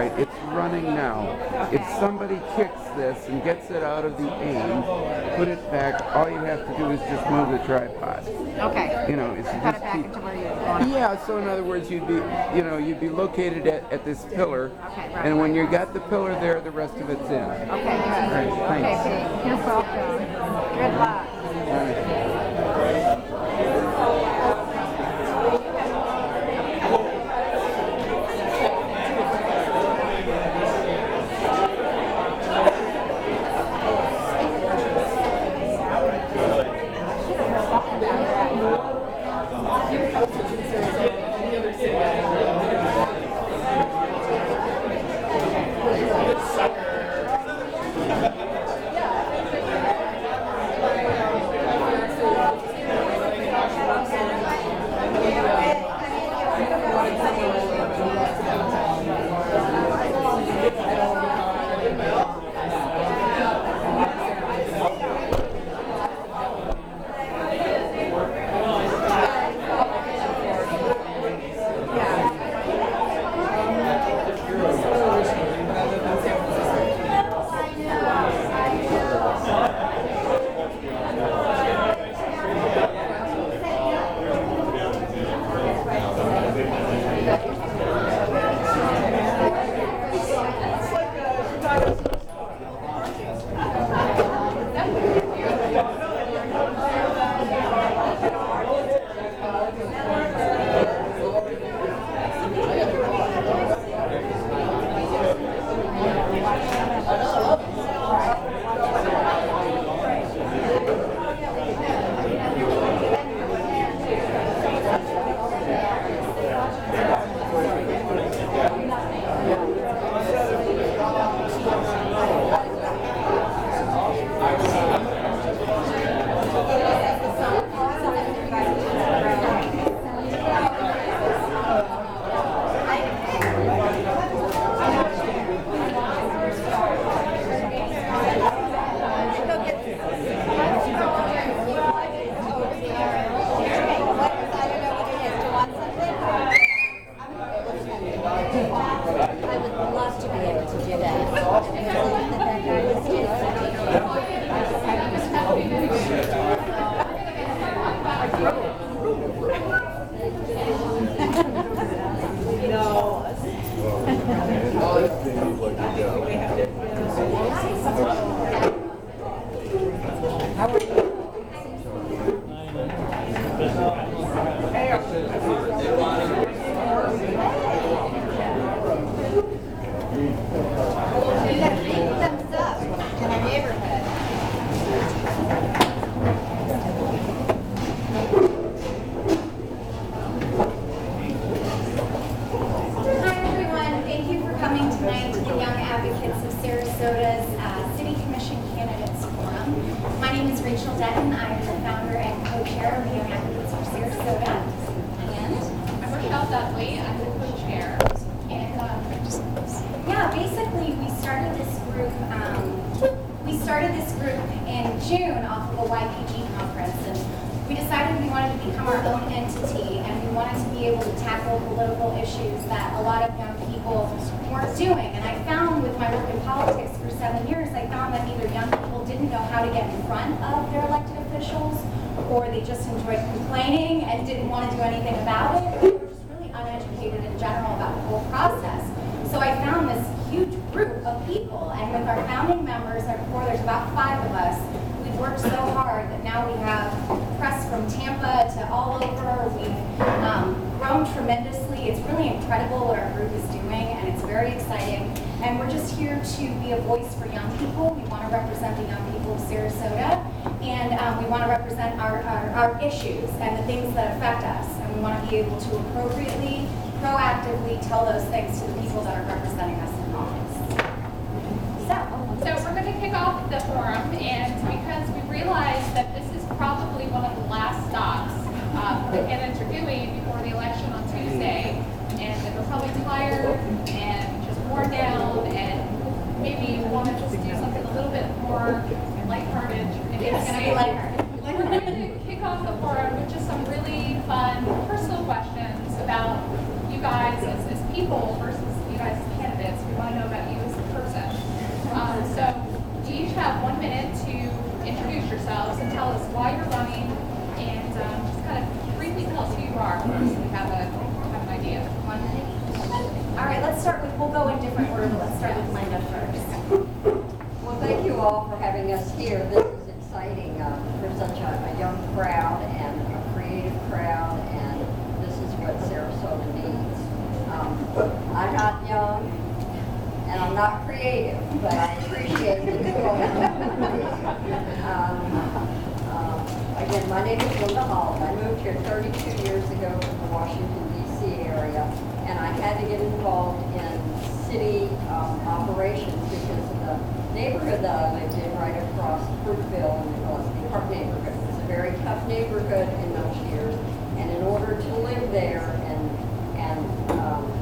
right, it's running now. Okay. If somebody kicks this and gets it out of the aim, put it back, all you have to do is just move the tripod. Okay. You know, it's Cut just it back keep. into where you want it. Yeah, so in other words, you'd be located at this pillar, Okay, right. and when you got the pillar there, the rest of it's in. Okay, good. Right, Okay, thanks. Pete, you're welcome. Good luck. I would love to be able to do that. That guy was thumbs up in our neighborhood. Hi everyone, thank you for coming tonight to the Young Advocates of Sarasota's City Commission Candidates Forum. My name is Rachel Detton. I am the founder and co-chair of the Young Advocates for Sarasota. And I'm Raquel Dudley. I'm the co-chair. And yeah, basically we started this group. In June off of a YPG conference, and we decided we wanted to become our own entity, and we wanted to be able to tackle political issues that a lot of young people weren't doing. And I found with my work in politics for 7 years, I found that either young people didn't know how to get in front of their elected officials, or they just enjoyed complaining and didn't want to do anything about it. They were just really uneducated in general about the whole process. So I found this huge group of people, and with our founding members, our core, there's about 5 of us. We've worked so hard that now we have press from Tampa to all over. We've grown tremendously. It's really incredible what our group is doing, and it's very exciting. And we're just here to be a voice for young people. We want to represent the young people of Sarasota, and we want to represent our issues and the things that affect us. And we want to be able to appropriately, proactively tell those things to the people that are representing us in office. So we're going to kick off the forum, and because we realized that this is probably one of the last stops the candidates are doing before the election on Tuesday, and that we're probably tired and just worn down, and maybe want to just do something a little bit more lighthearted. It's going to be lighthearted. We're going to kick off the forum with just some really fun personal questions about you guys as people versus you guys as candidates. We to know about you as a person. So you each have 1 minute to introduce yourselves and tell us why you're running, and just kind of briefly tell us who you are first so we have an idea. 1 minute. All right, we'll go in different order, but let's start with Linda first. Well, thank you all for having us here. This is exciting. We're such a young crowd and a creative crowd, and this is what Sarasota needs. I'm not young, and I'm not creative, but I appreciate it. Again, my name is Linda Holland. I moved here 32 years ago from the Washington, D.C. area, and I had to get involved in city operations because of the neighborhood that I lived in right across Fruitville and Gillespie Park neighborhood. It was a very tough neighborhood in those years, and in order to live there and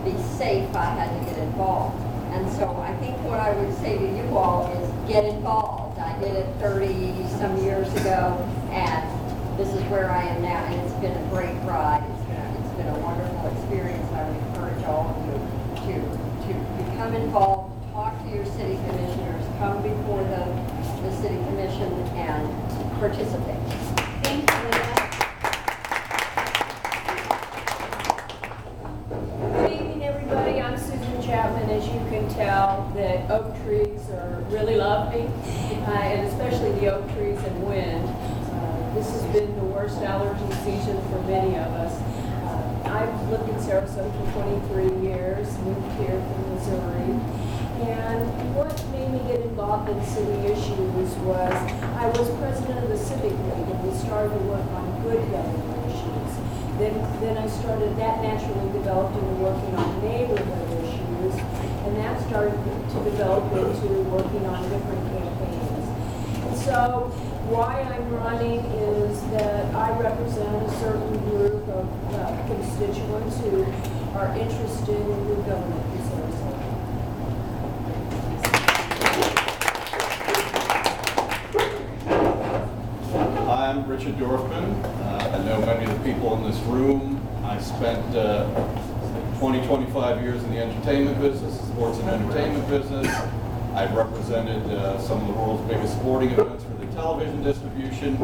be safe, I had to get involved. And so I think what I would say to you all is get involved. I did it 30-some years ago, and this is where I am now, and it's been a great ride. It's been a wonderful experience. I would encourage all of you to become involved, talk to your city commissioners, come before the city commission, and participate. Thank you, Linda. Good evening, everybody. I'm Susan Chapman. As you can tell, the oak trees are really lovely, and especially the oak trees and wind. This has been the worst allergy season for many of us. I've lived in Sarasota for 23 years, moved here from Missouri, and what made me get involved in city issues was I was president of the Civic League, and we started to work on good government issues. Then I started, that naturally developed into working on neighborhood issues, and that started to develop into working on different campaigns. And so why I'm running is that I represent a certain group of constituents who are interested in good government in Sarasota. I'm Richard Dorfman. I know many of the people in this room. I spent 25 years in the entertainment business, the sports and entertainment business. I've represented some of the world's biggest sporting events for the television distribution.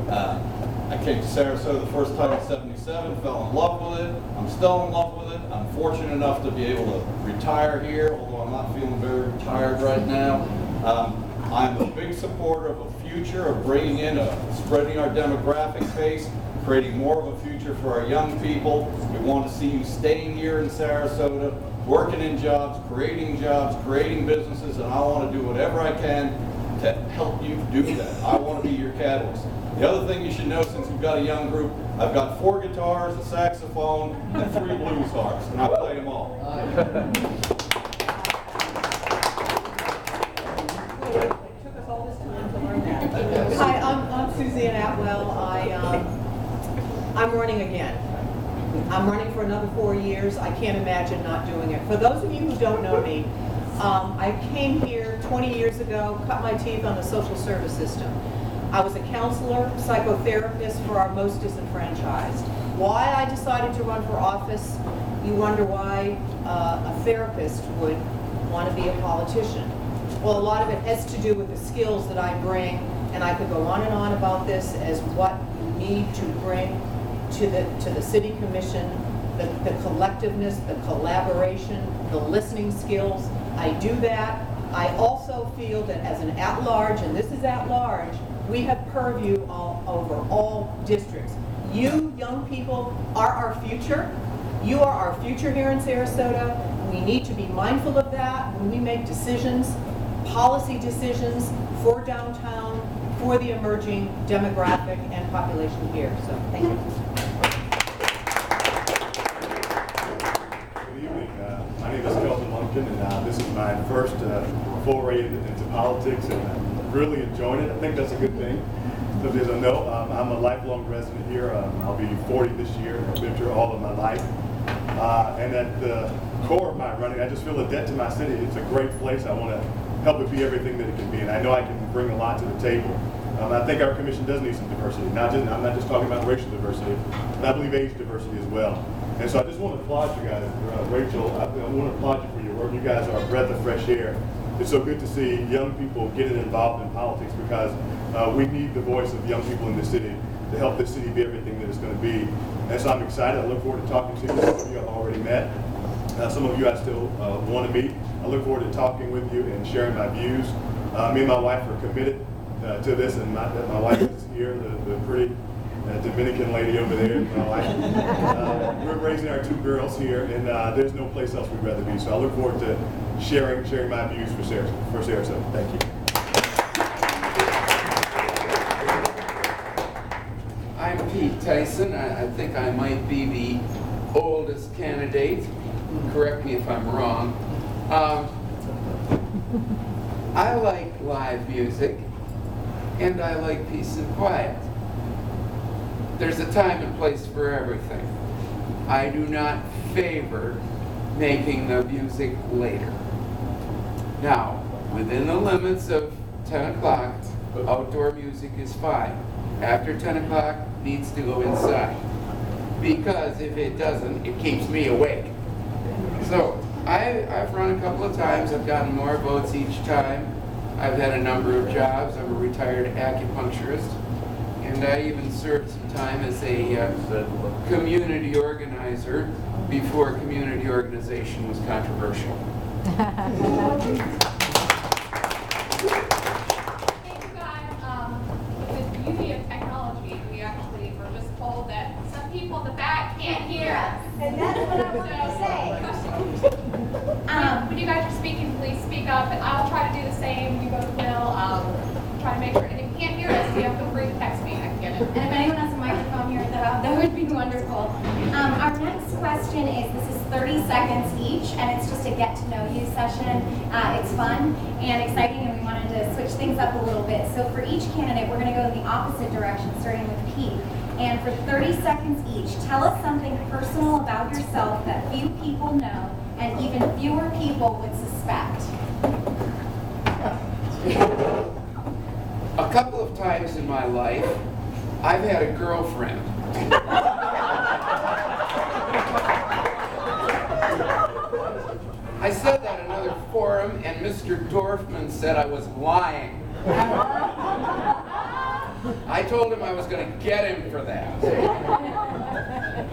I came to Sarasota the first time in '77, fell in love with it. I'm still in love with it. I'm fortunate enough to be able to retire here, although I'm not feeling very retired right now. I'm a big supporter of a future of bringing in, spreading our demographic base, creating more of a future for our young people. We want to see you staying here in Sarasota, working in jobs, creating businesses, and I want to do whatever I can to help you do that. I want to be your catalyst. The other thing you should know, since we've got a young group, I've got 4 guitars, a saxophone, and 3 blues harps, and I play them all. Hi, I'm Suzanne Atwell. I'm running again. I'm running for another 4 years. I can't imagine not doing it. For those of you who don't know me, I came here 20 years ago, cut my teeth on the social service system. I was a counselor, psychotherapist for our most disenfranchised. Why I decided to run for office, you wonder why a therapist would want to be a politician. Well, a lot of it has to do with the skills that I bring, and I could go on and on about this as what you need to bring to the city commission, the collectiveness, the collaboration, the listening skills. I do that. I also feel that as an at-large, and this is at-large, we have purview over all districts. You young people are our future. You are our future here in Sarasota. We need to be mindful of that when we make decisions, policy decisions for downtown, for the emerging demographic and population here. So thank you. Good evening. My name is Kelvin Lumpkin, and this is my first foray into politics, and I'm really enjoying it. I think that's a good thing. So as I know, I'm a lifelong resident here. I'll be 40 this year. I've lived here all of my life. And at the core of my running, I just feel a debt to my city. It's a great place. I want to help it be everything that it can be, and I know I can bring a lot to the table. I think our commission does need some diversity. I'm not just talking about racial diversity, but I believe age diversity as well. And so I just want to applaud you guys. Rachel, I want to applaud you for your work. You guys are a breath of fresh air. It's so good to see young people getting involved in politics because we need the voice of young people in the city to help this city be everything that it's going to be. And so I'm excited. I look forward to talking to you. Some of you I've already met. Some of you I still want to meet. I look forward to talking with you and sharing my views. Me and my wife are committed to this, and my wife is here, the pretty Dominican lady over there. My wife. We're raising our 2 girls here, and there's no place else we'd rather be. So I look forward to sharing my views for Sarasota. Thank you. I'm Pete Tyson. I think I might be the oldest candidate. Correct me if I'm wrong. I like live music, and I like peace and quiet. There's a time and place for everything. I do not favor making the music later. Now, within the limits of 10 o'clock, outdoor music is fine. After 10 o'clock, needs to go inside. Because if it doesn't, it keeps me awake. So, I've run a couple of times. I've gotten more votes each time. I've had a number of jobs. I'm a retired acupuncturist. And I even served some time as a community organizer before community organization was controversial. Thank you guys. The beauty of technology, we actually were just told that some people in the back can't hear us. And that's what I wanted to say. When you guys are speaking, please speak up, and I'll try to do the same. You both will. Try to make sure. And if you can't hear us, you have to free text me. I can get it. And if anyone has a microphone here, that would be wonderful. Our next question is, this is 30 seconds each, and it's just a get-to-know-you session. It's fun and exciting, and we wanted to switch things up a little bit. So for each candidate, we're going to go in the opposite direction, starting with Pete. And for 30 seconds each, tell us something personal about yourself that few people know and even fewer people would suspect. A couple of times in my life, I've had a girlfriend. I said that in another forum, and Mr. Dorfman said I was lying. I told him I was going to get him for that.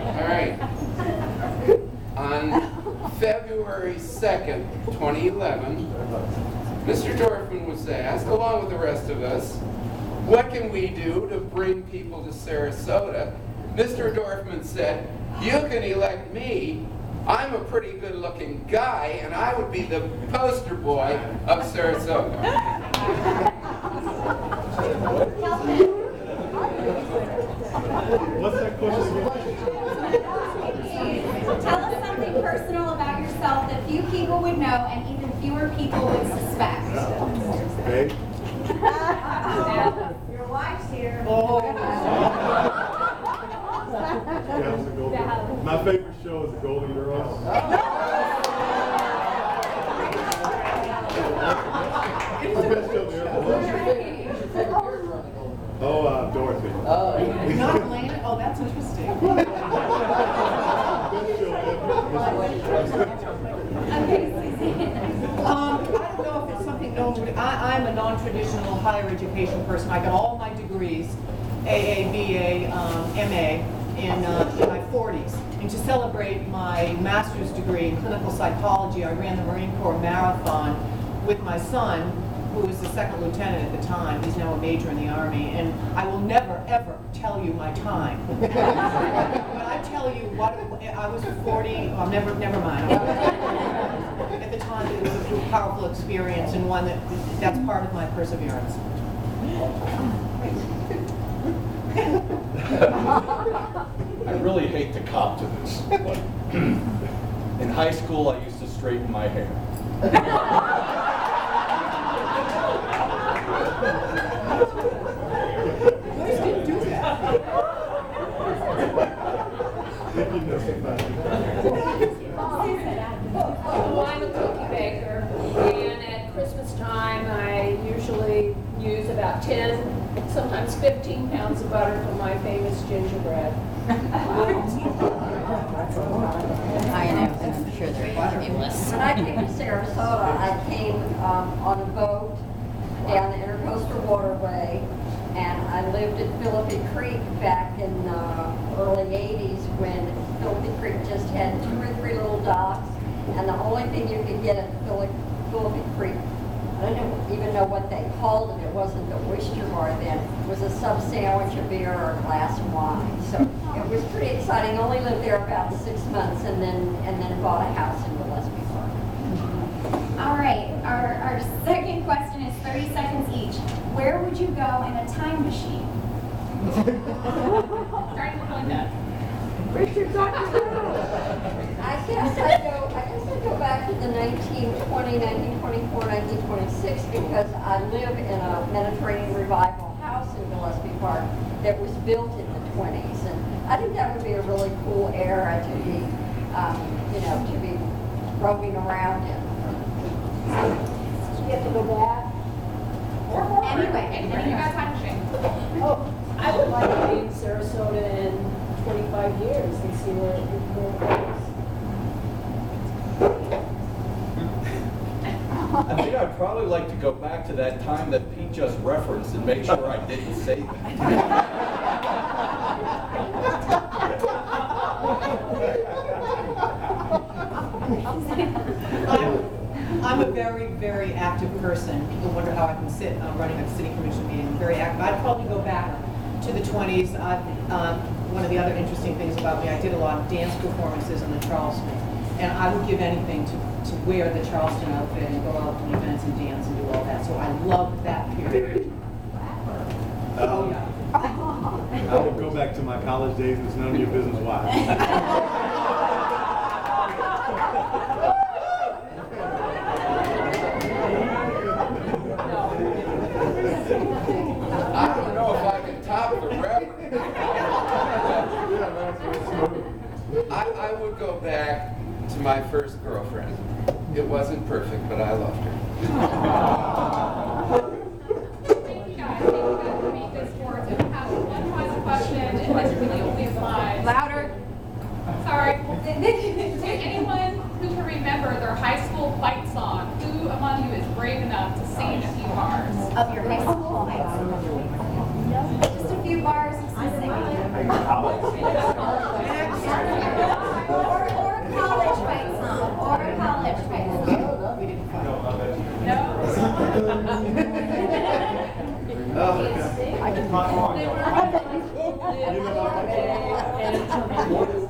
All right. On February 2nd, 2011, Mr. Dorfman was asked, along with the rest of us, what can we do to bring people to Sarasota? Mr. Dorfman said, you can elect me. I'm a pretty good-looking guy, and I would be the poster boy of Sarasota. What's that question again? Tell us something personal about yourself that few people would know and even fewer people would suspect. Okay. Your wife's here. Oh. Yeah, it's a Golden. My favorite show is The Golden Girls. It's the best show ever. Oh, Dorothy. Not Atlanta? Oh, that's interesting. Best show ever. Okay, Susie. I don't know if it's something known to me. I'm a non-traditional higher education person. I got all my degrees, AA, BA, MA, in my 40s. And to celebrate my master's degree in clinical psychology, I ran the Marine Corps Marathon with my son, who was the second lieutenant at the time. He's now a major in the Army. And I will never, ever tell you my time. But I tell you what, I was 40, oh, never mind. At the time, it was a powerful experience and one that's part of my perseverance. I really hate to cop to this, but in high school I used to straighten my hair. Boys didn't do that. I'm a cookie baker, and at Christmas time, I usually use about 10, sometimes 15 pounds of butter for my famous gingerbread. I know, and I'm sure they're fabulous. When I came to Sarasota, I came on a boat down the Intercoastal Waterway, and I lived at Philippi Creek back in the early 80s when Philippi Creek just had 2 or 3 little docks, and the only thing you could get at Philippi Creek, I don't even know what they called it, it wasn't the oyster bar then, was a sub sandwich, a beer, or a glass of wine. So it was pretty exciting. Only lived there about 6 months and then bought a house in Gillespie Park. All right, our second question is 30 seconds each. Where would you go in a time machine? Starting with Linda. I guess I'd go back to the 1920, 1924, 1926 because I live in a Mediterranean Revival house in Gillespie Park that was built in the 20s, and I think that would be a really cool era to be, to be roaming around in. You have to go back. Or forward. Anyway, Anything you got time machine. Oh, I would like to be in Sarasota in 25 years and see where it goes. I think I'd probably like to go back to that time that Pete just referenced and make sure I didn't say I'm a very, very active person. People wonder how I can sit running a city commission meeting. I'm very active. I'd probably go back to the 20s. One of the other interesting things about me, I did a lot of dance performances in the Charleston. And I would give anything to wear the Charleston outfit and go out to events and dance and do all that. So I love that period. Oh, yeah. I would go back to my college days, and it's none of your business why. I don't know if I can top the rapper. I would go back to my first girlfriend. It wasn't perfect, but I loved her. Thank you guys. Thank you guys for being good sports. And we have one final question, and this really only applies. Louder. Sorry. To anyone who can remember their high school fight song, who among you is brave enough to sing a few bars? Of your high school fights. Just a few bars of some singing. Or a college fight song. Or a college fight song. We didn't fight.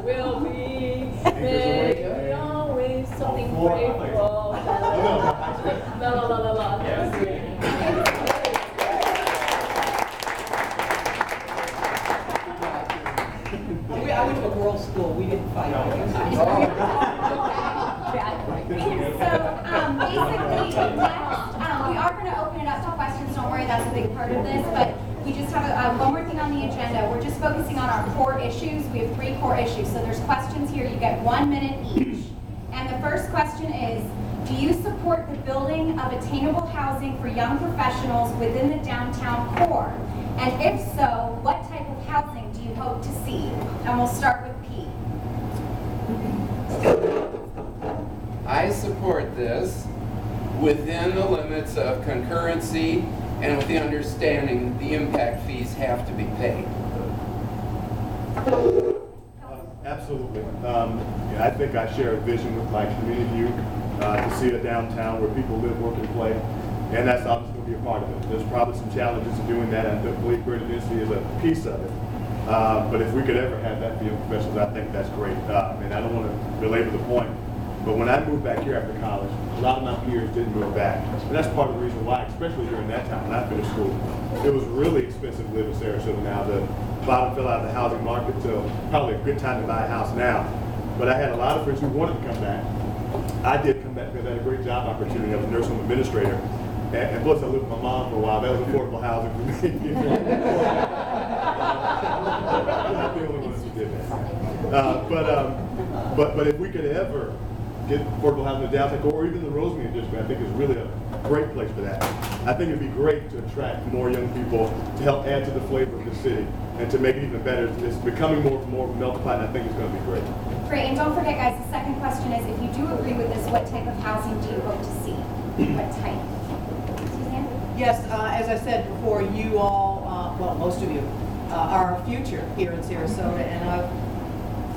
Will be made always something grateful. La la la la la. I went to a girls' school. We didn't fight. Basically, next, we are going to open it up to questions. Don't worry, that's a big part of this. But we just have one more thing on the agenda. We're just focusing on our core issues. We have 3 core issues. So there's questions here. You get 1 minute each. And the first question is, do you support the building of attainable housing for young professionals within the downtown core? And if so, what type of housing do you hope to see? And we'll start with Pete. I support this within the limits of concurrency and with the understanding the impact fees have to be paid. Absolutely. I think I share a vision with my community youth to see a downtown where people live, work, and play. And that's obviously going to be a part of it. There's probably some challenges in doing that. I believe greater density is a piece of it. But if we could ever have that for young professionals, I think that's great. And I don't want to belabor the point, but when I moved back here after college, a lot of my peers didn't move back. And that's part of the reason why, especially during that time when I finished school, it was really expensive to live in Sarasota now. The bottom fell out of the housing market, so probably a good time to buy a house now. But I had a lot of friends who wanted to come back. I did come back because I had a great job opportunity. I was a nurse home administrator. And plus, I lived with my mom for a while. That was affordable housing for me. I'm not the only one who did that. But if we could ever get affordable housing in the downtown core, or even the Rosemead district, I think is really a great place for that. I think it'd be great to attract more young people to help add to the flavor of the city and to make it even better. It's becoming more of a melting pot, and I think it's going to be great. Great, and don't forget, guys, the second question is, if you do agree with this, what type of housing do you hope to see? What type? Suzanne? Yes, as I said before, you all, well, most of you, are our future here in Sarasota, and I've,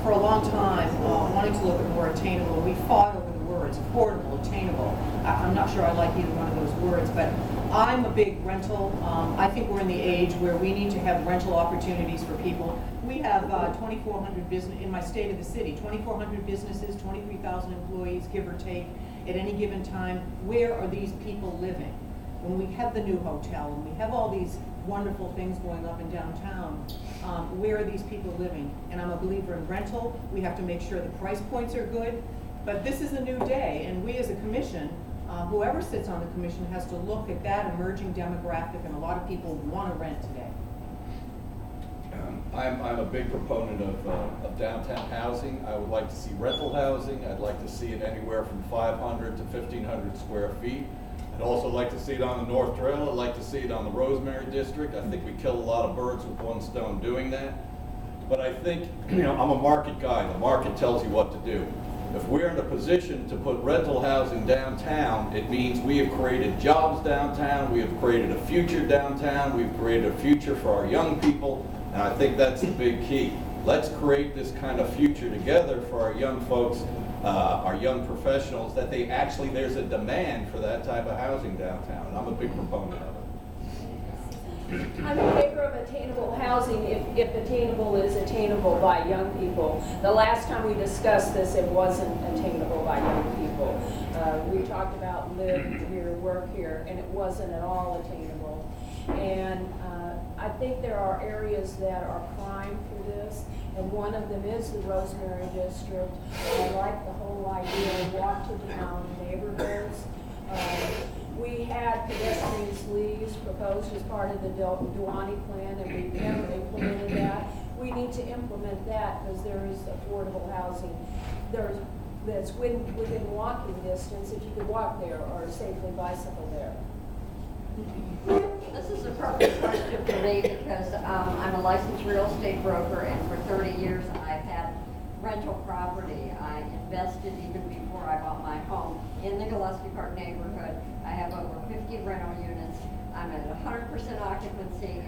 for a long time, wanting to look at more attainable. We fought over the words, affordable, attainable. I'm not sure I like either one of those words, but I'm a big rental. I think we're in the age where we need to have rental opportunities for people. We have 2,400 business, in my state of the city, 2,400 businesses, 23,000 employees, give or take, at any given time. Where are these people living? When we have the new hotel, and we have all these wonderful things going up in downtown, where are these people living? And I'm a believer in rental. We have to make sure the price points are good. But this is a new day, and we as a commission, whoever sits on the commission has to look at that emerging demographic, and a lot of people want to rent today. I'm a big proponent of downtown housing. I would like to see rental housing. I'd like to see it anywhere from 500 to 1,500 square feet. I'd also like to see it on the North Trail. I'd like to see it on the Rosemary District. I think we kill a lot of birds with one stone doing that. But I think, I'm a market guy. The market tells you what to do. If we're in a position to put rental housing downtown, it means we have created jobs downtown, we have created a future downtown, we've created a future for our young people, and I think that's the big key. Let's create this kind of future together for our young folks, our young professionals, that there's a demand for that type of housing downtown, and I'm a big proponent of it. I'm in favor of attainable housing if attainable is attainable by young people. The last time we discussed this, it wasn't attainable by young people. We talked about live here, work here, and it wasn't at all attainable. And I think there are areas that are prime for this, and one of them is the Rosemary District. I like the whole idea of walk to town neighborhoods. We had pedestrian sleeves proposed as part of the Duani plan, and we never implemented that. We need to implement that because there is affordable housing that's within walking distance, if you could walk there or safely bicycle there. This is a perfect question for me because I'm a licensed real estate broker, and for 30 years I've had rental property. I invested even before I bought my home in the Gillespie Park neighborhood. I have over 50 rental units. I'm at 100% occupancy.